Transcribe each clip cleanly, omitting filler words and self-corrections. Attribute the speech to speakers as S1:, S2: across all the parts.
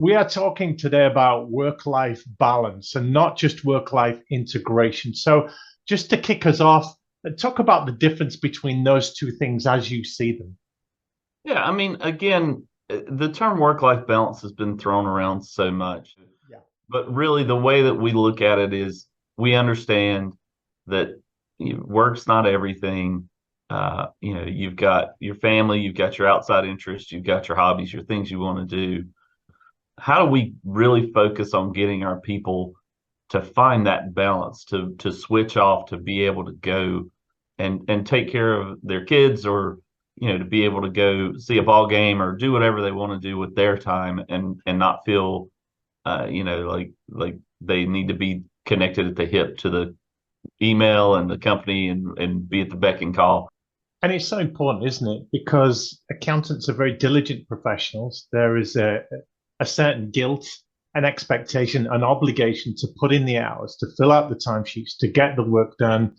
S1: We are talking today about work-life balance and not just work-life integration. So, just to kick us off, talk about the difference between those two things as you see them.
S2: Yeah, I mean, again, the term work-life balance has been thrown around so much,
S1: Yeah.
S2: but really the way that we look at it is we understand that work's not everything. You've got your family, you've got your outside interests, you've got your hobbies, your things you want to do. How do we really focus on getting our people to find that balance, to switch off, to be able to go and take care of their kids, or to be able to go see a ball game or do whatever they want to do with their time, and not feel like they need to be connected at the hip to the email and the company, and be at the beck and call.
S1: And it's so important, isn't it? Because accountants are very diligent professionals. There is a certain guilt, an expectation, an obligation to put in the hours, to fill out the timesheets, to get the work done,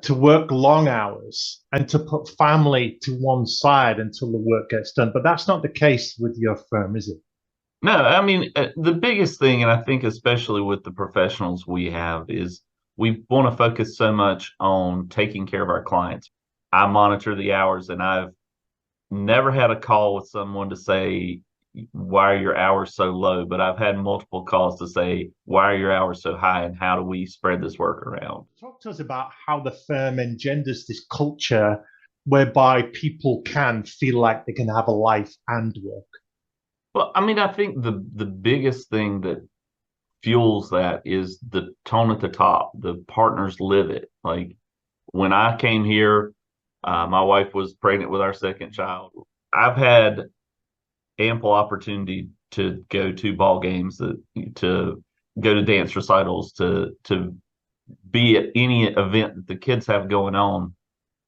S1: to work long hours, and to put family to one side until the work gets done. But that's not the case with your firm, is it?
S2: No, I mean, the biggest thing, and I think especially with the professionals we have, is we want to focus so much on taking care of our clients. I monitor the hours, and I've never had a call with someone to say, why are your hours so low? But I've had multiple calls to say, why are your hours so high, and how do we spread this work around?
S1: Talk to us about how the firm engenders this culture whereby people can feel like they can have a life and work.
S2: Well, I mean, I think the biggest thing that fuels that is the tone at the top. The partners live it. Like when I came here, my wife was pregnant with our second child. I've had ample opportunity to go to ball games, to go to dance recitals, to be at any event that the kids have going on.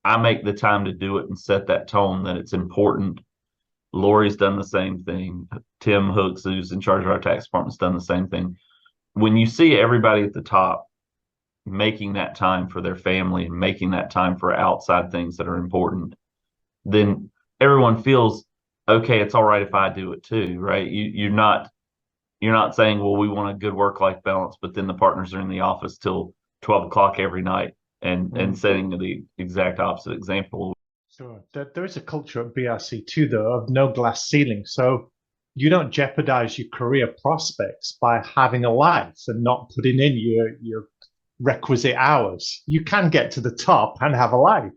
S2: I make the time to do it and set that tone that it's important. Lori's done the same thing. Tim Hooks, who's in charge of our tax department, has done the same thing. When you see everybody at the top making that time for their family and making that time for outside things that are important, then everyone feels okay. It's all right if I do it too, right? You're not saying, well, we want a good work-life balance, but then the partners are in the office till 12 o'clock every night, and
S1: Mm.
S2: setting the exact opposite example.
S1: Sure. There is a culture at BRC too, though, of no glass ceiling. So you don't jeopardize your career prospects by having a life and not putting in your requisite hours. You can get to the top and have a life.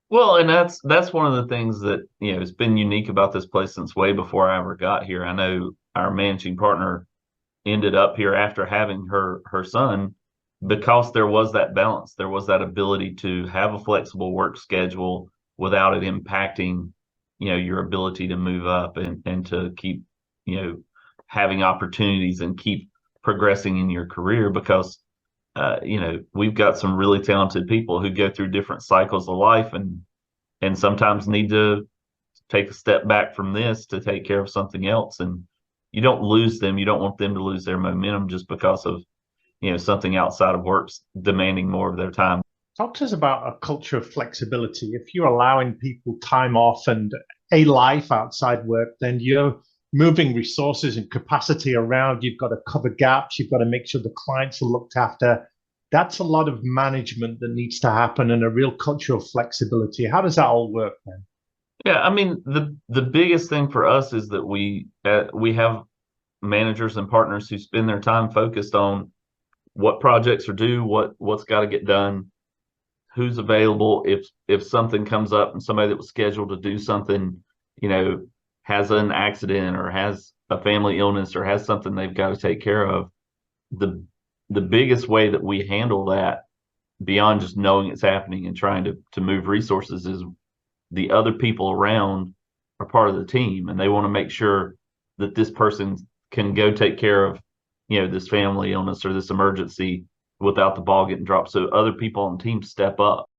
S2: Well, and that's one of the things that has been unique about this place since way before I ever got here. I know our managing partner ended up here after having her son, because there was that balance. There was that ability to have a flexible work schedule without it impacting, your ability to move up, and to keep, you know, having opportunities and keep progressing in your career, because we've got some really talented people who go through different cycles of life, and sometimes need to take a step back from this to take care of something else. And you don't lose them. You don't want them to lose their momentum just because of something outside of work's demanding more of their time.
S1: Talk to us about a culture of flexibility. If you're allowing people time off and a life outside work, then you're moving resources and capacity around. You've got to cover gaps. You've got to make sure the clients are looked after. That's a lot of management that needs to happen and a real culture of flexibility. How does that all work then?
S2: Yeah, I mean, the biggest thing for us is that we have managers and partners who spend their time focused on what projects are due, what's got to get done, who's available. If something comes up and somebody that was scheduled to do something, you know, has an accident or has a family illness or has something they've got to take care of, the the biggest way that we handle that, beyond just knowing it's happening and trying to move resources, is the other people around are part of the team, and they want to make sure that this person can go take care of this family illness or this emergency without the ball getting dropped. So other people on the team step up.